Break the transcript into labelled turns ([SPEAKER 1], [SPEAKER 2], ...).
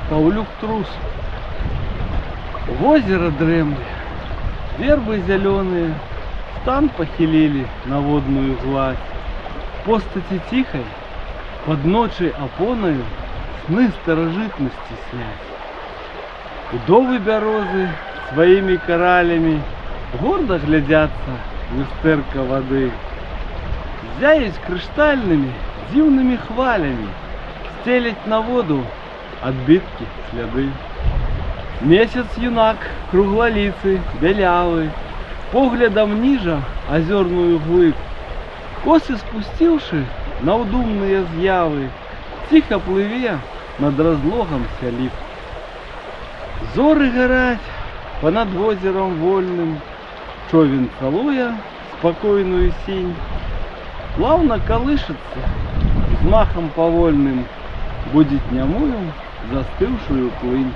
[SPEAKER 1] Павлюк трус. В озеро дремли, вербы зеленые, стан похилили на водную гладь. Постати тихой, под ночей опоною, сны старожитности снять. Удовы березы своими коралями гордо глядятся в люстерко воды. Зяють криштальными, дивными хвалями, стелять на воду отбитки, следы. Месяц юнак, круглолицый, белявый, поглядом ниже озерную глыб, косы спустивши на удумные з'яви, тихо пливе над разлогом сяліп. Зоры горять понад озером вольным, човен целуя спокойную синь, плавно колышется взмахом повольным, будет нямую застывшую плынь.